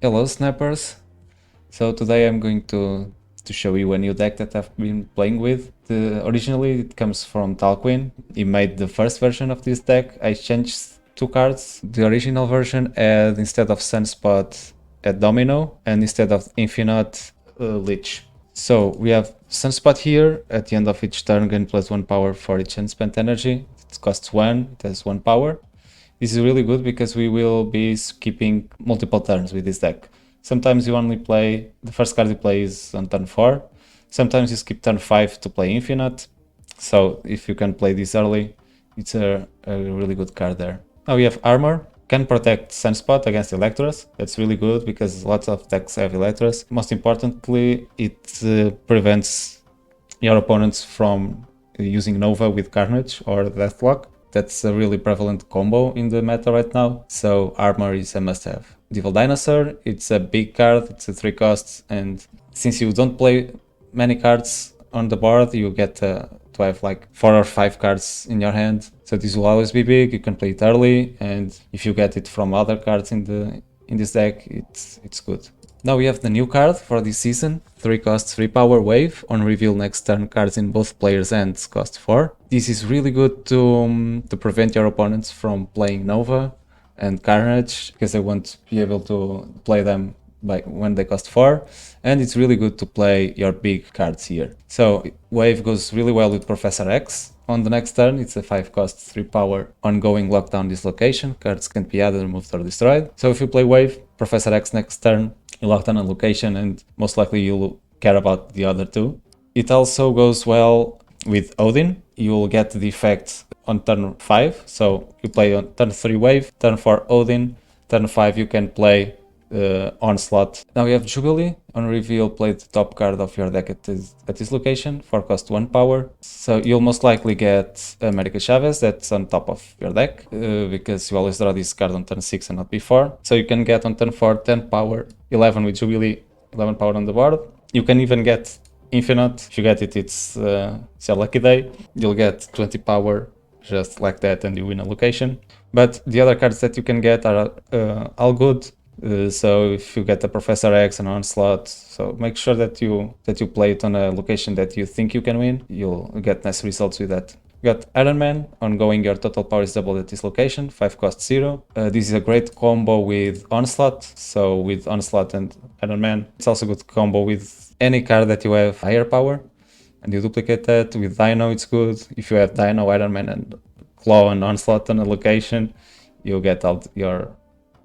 Hello snappers! So today I'm going to show you a new deck that I've been playing with. Originally it comes from Talquin. He made the first version of this deck. I changed two cards. The original version had, instead of Sunspot, a Domino, and instead of Infinite, Lich. So we have Sunspot here. At the end of each turn, gain +1 power for each unspent energy. It costs 1, it has 1 power. This is really good because we will be skipping multiple turns with this deck. Sometimes you only play, the first card you play is on turn 4. Sometimes you skip turn 5 to play Infinite. So if you can play this early, it's a really good card there. Now we have Armor. Can protect Sunspot against Electros. That's really good because lots of decks have Electros. Most importantly, it prevents your opponents from using Nova with Carnage or Deathlock. That's a really prevalent combo in the meta right now, so Armor is a must-have. Devil Dinosaur, it's a big card, it's a 3 cost, and since you don't play many cards on the board, you get to have like 4 or 5 cards in your hand. So this will always be big, you can play it early, and if you get it from other cards in this deck, it's good. Now we have the new card for this season, 3 cost 3 power Wave. On reveal next turn, cards in both players' hands cost 4. This is really good to prevent your opponents from playing Nova and Carnage, because they won't be able to play them when they cost 4, and it's really good to play your big cards here. So Wave goes really well with Professor X. On the next turn, it's a 5 cost 3 power ongoing lockdown dislocation. Cards can't be added, removed, or destroyed. So if you play Wave, Professor X next turn, you lock down a location and most likely you'll care about the other two. It also goes well with Odin. You'll get the effect on turn 5. So you play on turn 3 Wave, turn 4 Odin, turn 5 you can play Onslaught. Now we have Jubilee. On reveal, play the top card of your deck at this location for cost 1 power. So you'll most likely get America Chavez, that's on top of your deck, because you always draw this card on turn 6 and not before. So you can get on turn 4 10 power, 11 with Jubilee, 11 power on the board. You can even get Infinite. If you get it, it's your lucky day. You'll get 20 power just like that and you win a location. But the other cards that you can get are all good. So if you get a Professor X and Onslaught, so make sure that you play it on a location that you think you can win. You'll get nice results with that. You got Iron Man. Ongoing, your total power is doubled at this location, 5 cost 0. This is a great combo with Onslaught. So with Onslaught and Iron Man, it's also a good combo with any card that you have higher power, and you duplicate that. With Dino, it's good. If you have Dino, Iron Man, and Claw and Onslaught on a location, you'll get all your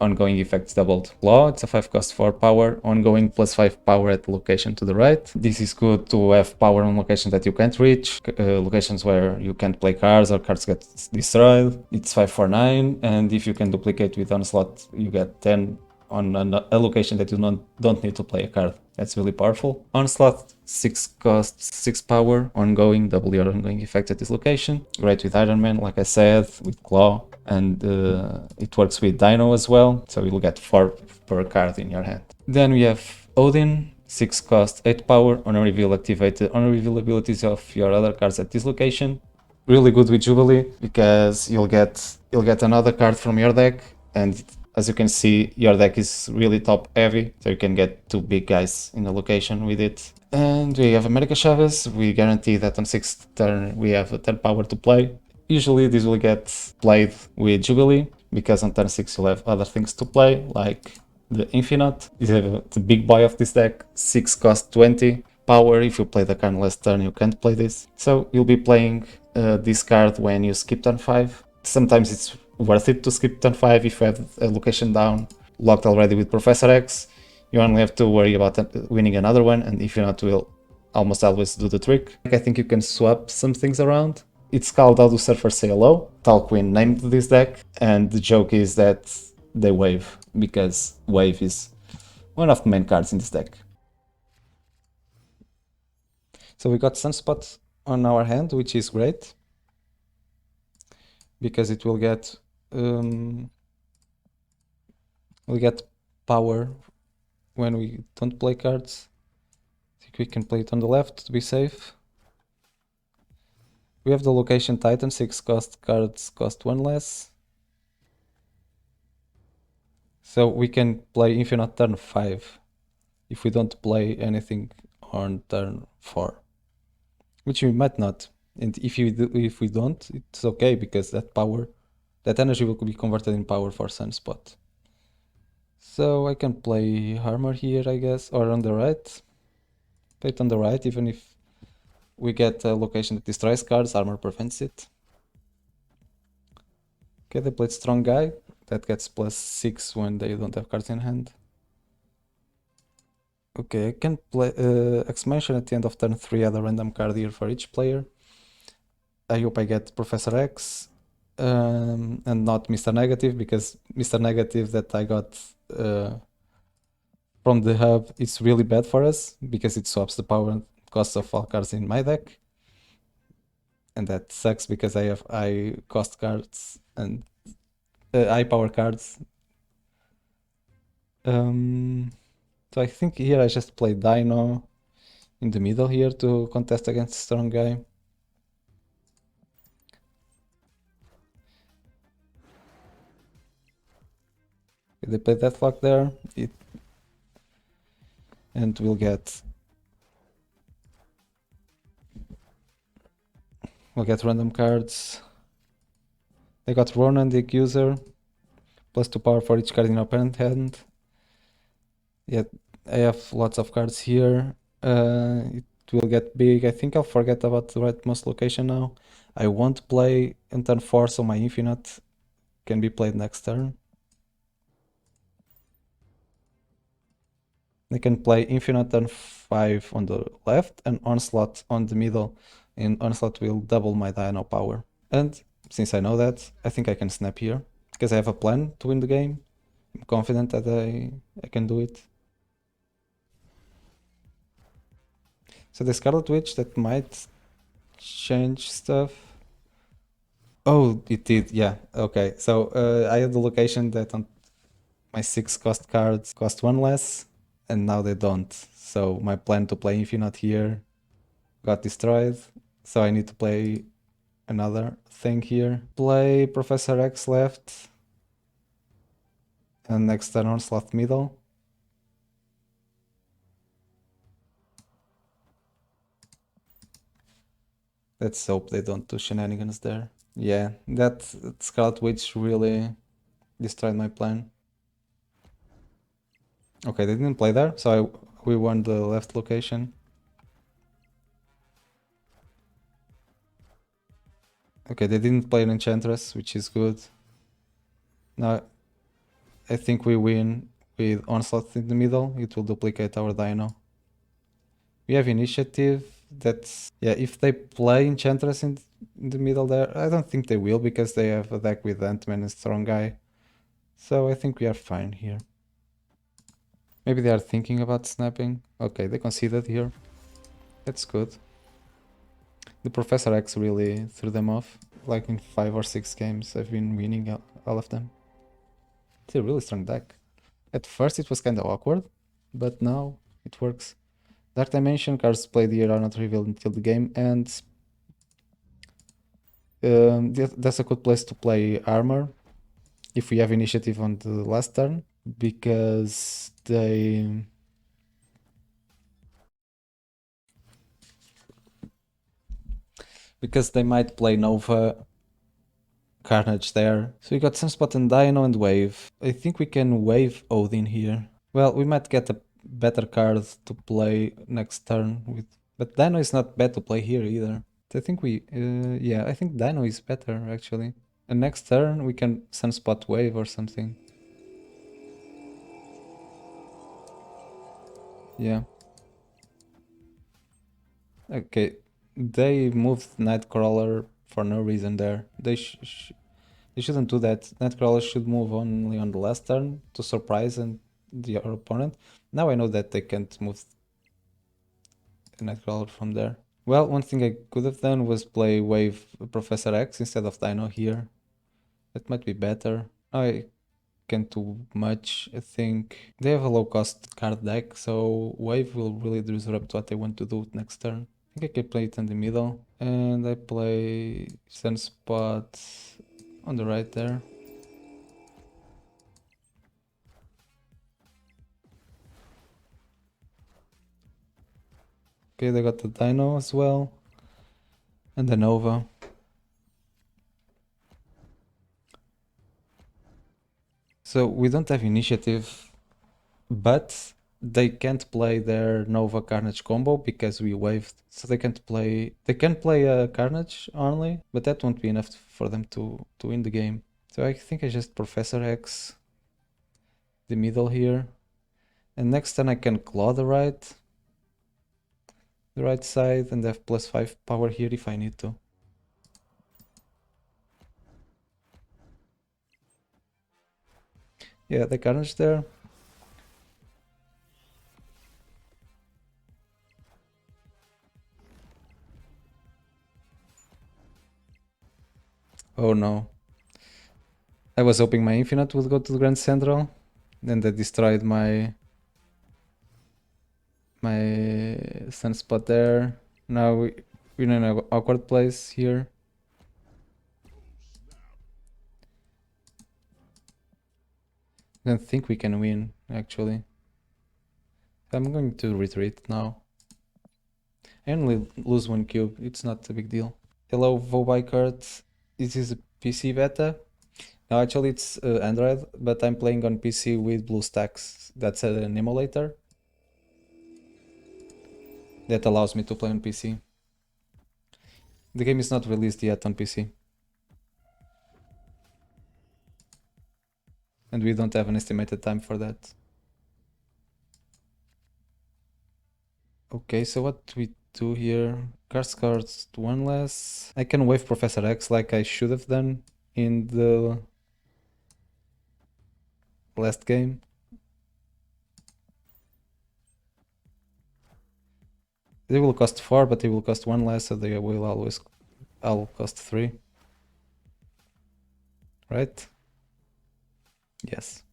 ongoing effects doubled. Claw, it's a 5 cost 4 power, ongoing +5 power at the location to the right. This is good to have power on locations that you can't reach, locations where you can't play cards or cards get destroyed. It's 5 for 9, and if you can duplicate with Onslaught, you get 10 on a location that you don't need to play a card. That's really powerful. Onslaught, 6 cost 6 power, ongoing, double your ongoing effect at this location. Great with Iron Man, like I said, with Claw, and it works with Dino as well, so you'll get 4 per card in your hand. Then we have Odin, 6 cost 8 power, on reveal activate the on reveal abilities of your other cards at this location. Really good with Jubilee because you'll get another card from your deck, and as you can see, your deck is really top heavy, so you can get 2 big guys in the location with it. And we have America Chavez. We guarantee that on 6th turn we have a 10 power to play. Usually this will get played with Jubilee, because on turn 6 you'll have other things to play, like the Infinite. This is the big boy of this deck, 6 cost 20 power. If you play the card last turn, you can't play this. So you'll be playing this card when you skip turn 5. Sometimes it's worth it to skip turn 5 if you have a location down locked already with Professor X. You only have to worry about winning another one, and if you're not, will almost always do the trick. I think you can swap some things around. It's called How Do Surfers Say Hello. Talquin named this deck, and the joke is that they wave, because wave is one of the main cards in this deck. So we got Sunspot on our hand, which is great, because it will get we'll get power when we don't play cards. I think we can play it on the left to be safe. We have the location Titan, 6 cost cards cost 1 less. So we can play Infinite turn 5 if we don't play anything on turn 4. Which we might not. And if we don't, it's okay because that energy will be converted in power for Sunspot. So I can play armor here, I guess, or on the right. Play it on the right, even if we get a location that destroys cards, armor prevents it. Okay, they played strong guy. That gets +6 when they don't have cards in hand. Okay, I can play X-Mansion at the end of turn 3, add a random card here for each player. I hope I get Professor X and not Mr. Negative, because Mr. Negative that I got from the hub is really bad for us because it swaps the power cost of all cards in my deck. And that sucks because I have high cost cards and high power cards. So I think here I just play Dino in the middle here to contest against strong guy. They play Deathlock there, and we'll get random cards. They got Ronan the Accuser, +2 power for each card in opponent hand. Yeah, I have lots of cards here. It will get big. I think I'll forget about the rightmost location now. I won't play in turn 4, so my Infinite can be played next turn. I can play Infinite turn 5 on the left and Onslaught on the middle, and Onslaught will double my Dino power. And since I know that, I think I can snap here, because I have a plan to win the game. I'm confident that I can do it. So the Scarlet Witch, that might change stuff. Oh, it did, yeah, okay. So I had the location that on my 6 cost cards cost 1 less, and now they don't. So my plan to play Infinite here got destroyed. So I need to play another thing here. Play Professor X left, and next turn Onslaught middle. Let's hope they don't do shenanigans there. Yeah, that Scarlet Witch really destroyed my plan. Okay, they didn't play there, so we won the left location. Okay, they didn't play an Enchantress, which is good. Now, I think we win with Onslaught in the middle. It will duplicate our Dino. We have Initiative. That's... yeah, if they play Enchantress in the middle there, I don't think they will, because they have a deck with Ant-Man and Strong Guy. So I think we are fine here. Maybe they are thinking about snapping. Okay, they conceded here. That's good. The Professor X really threw them off. Like in 5 or 6 games, I've been winning all of them. It's a really strong deck. At first it was kinda awkward, but now it works. Dark Dimension cards played here are not revealed until the game, and that's a good place to play armor if we have initiative on the last turn, because they might play Nova Carnage there. So we got Sunspot and Dino and Wave. I think we can Wave Odin here. Well, we might get a better card to play next turn with, but Dino is not bad to play here either. I think yeah, I think Dino is better actually. And next turn we can Sunspot Wave or something. Yeah. Okay, they moved Nightcrawler for no reason there. They shouldn't do that. Nightcrawler should move only on the last turn to surprise your opponent. Now I know that they can't move Nightcrawler from there. Well, one thing I could have done was play Wave Professor X instead of Dino here. That might be better. I can't do much, I think. They have a low cost card deck, so Wave will really disrupt what they want to do next turn. I think I can play it in the middle, and I play Sunspot on the right there. Okay, they got the Dino as well. And the Nova. So we don't have initiative, but they can't play their Nova Carnage combo because we waived. So they can't play. They can play a Carnage only, but that won't be enough for them to win the game. So I think I just Professor X the middle here, and next turn I can claw the right side, and have +5 power here if I need to. Yeah, the Carnage there. Oh no. I was hoping my Infinite would go to the Grand Central. Then they destroyed my Sunspot there. Now we're in an awkward place here. I don't think we can win, actually. I'm going to retreat now. I only lose 1 cube, it's not a big deal. Hello, Vobikart. This is a PC beta. No, actually it's Android, but I'm playing on PC with BlueStacks. That's an emulator that allows me to play on PC. The game is not released yet on PC. And we don't have an estimated time for that. Okay, so what we do here? Cards 1 less. I can wave Professor X like I should have done in the last game. They will cost 4, but they will cost 1 less, so they will always all cost 3. Right? Yes.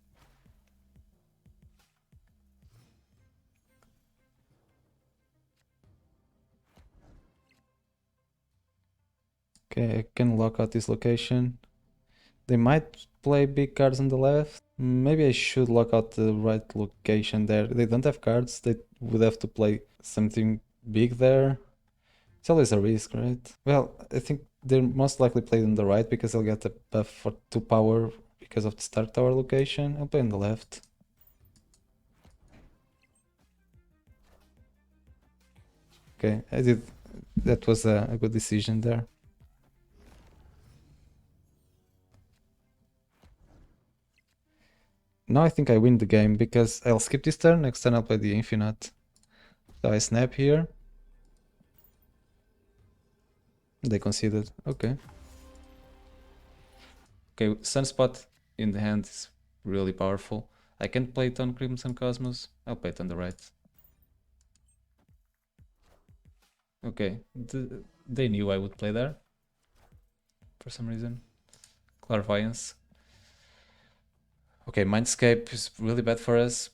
Okay, I can lock out this location. They might play big cards on the left. Maybe I should lock out the right location there. They don't have cards. They would have to play something big there. It's always a risk, right? Well, I think they're most likely played on the right because they'll get a buff for 2 power because of the start tower location. I'll play on the left. Okay, I did. That was a good decision there. Now I think I win the game because I'll skip this turn. Next turn I'll play the Infinite. So I snap here. They conceded. Okay. Okay, Sunspot in the hand is really powerful. I can play it on Crimson Cosmos. I'll play it on the right. Okay, they knew I would play there for some reason. Clairvoyance. Okay, Mindscape is really bad for us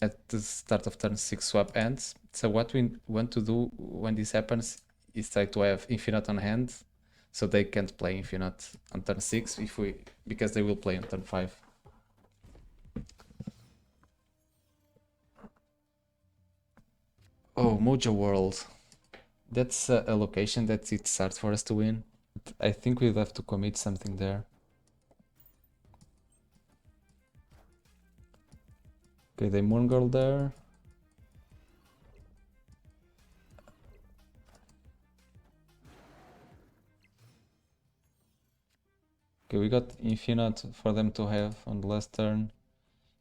at the start of turn 6 swap ends. So what we want to do when this happens is try to have Infinite on hand, so they can't play Infinite on turn 6 because they will play on turn 5. Oh, Mojo World. That's a location that it's hard for us to win. I think we'll have to commit something there. Okay, they Moon Girl there. Okay, we got Infinite for them to have on the last turn.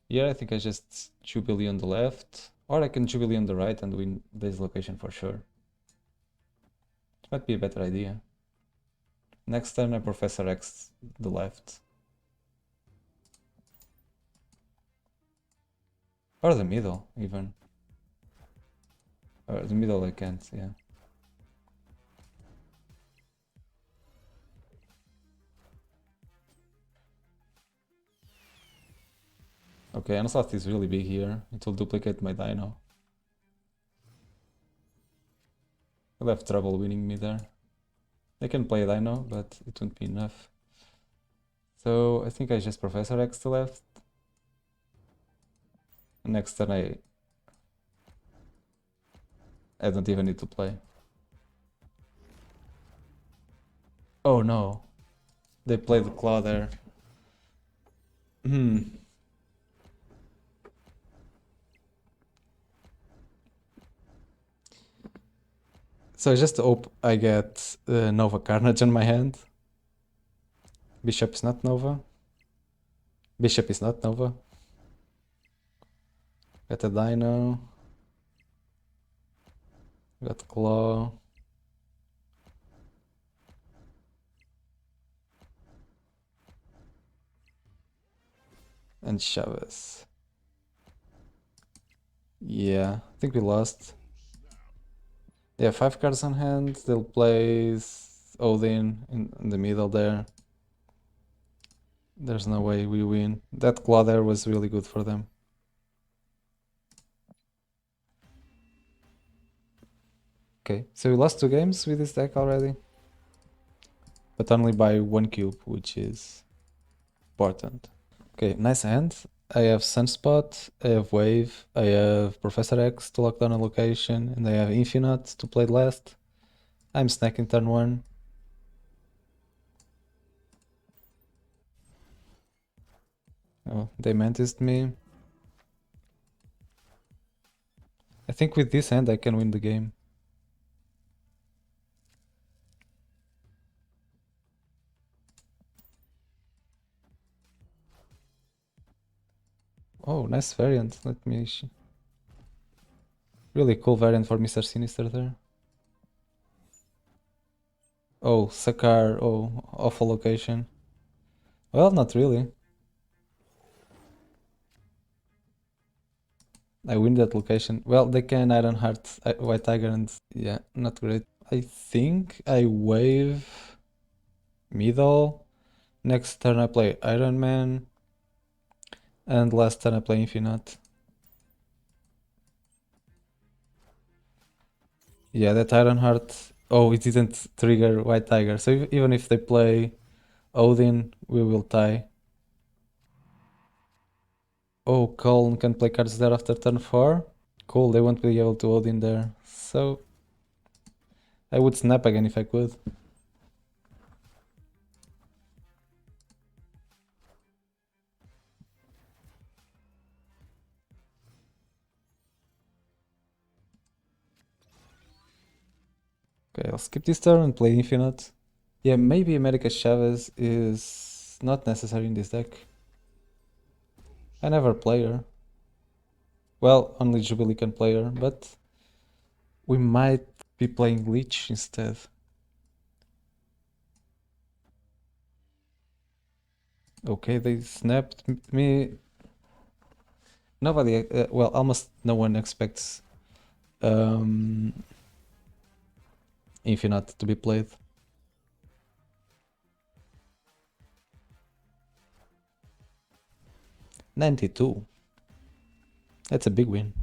Yeah, I think I just Jubilee on the left. Or I can Jubilee on the right and win this location for sure. It might be a better idea. Next turn I Professor X the left. Or the middle, even. Or the middle I can't, yeah. Okay, Onslaught is really big here. It will duplicate my Dino. I'll have trouble winning me there. They can play Dino, but it won't be enough. So I think I just Professor X to left. Next turn I I don't even need to play. Oh no. They played the claw there. Hmm. So I just hope I get Nova Carnage on my hand. Bishop is not Nova. Bishop is not Nova. Got a Dino. Got Claw. And Chavez. Yeah, I think we lost. They have 5 cards on hand. They'll play Odin in the middle there. There's no way we win. That claw there was really good for them. Okay, so we lost 2 games with this deck already. But only by 1 cube, which is important. Okay, nice hand. I have Sunspot, I have Wave, I have Professor X to lock down a location, and I have Infinite to play last. I'm snacking turn 1. Oh, they mantised me. I think with this hand I can win the game. Oh, nice variant. Let me... Really cool variant for Mr. Sinister there. Oh, Sakar. Oh, awful location. Well, not really. I win that location. Well, they can Ironheart, White Tiger, and yeah, not great. I think I wave middle. Next turn I play Iron Man. And last turn I play Infinite. Yeah, that Ironheart. Oh, it didn't trigger White Tiger. So even if they play Odin, we will tie. Oh, Colin can play cards there after turn 4. Cool, they won't be able to Odin there. So I would snap again if I could. Okay, I'll skip this turn and play Infinite. Yeah, maybe America Chavez is not necessary in this deck. I never play her. Well, only Jubilee can play her, but we might be playing Leech instead. Okay, they snapped me. Nobody, well, almost no one expects Infinite to be played. 92. That's a big win.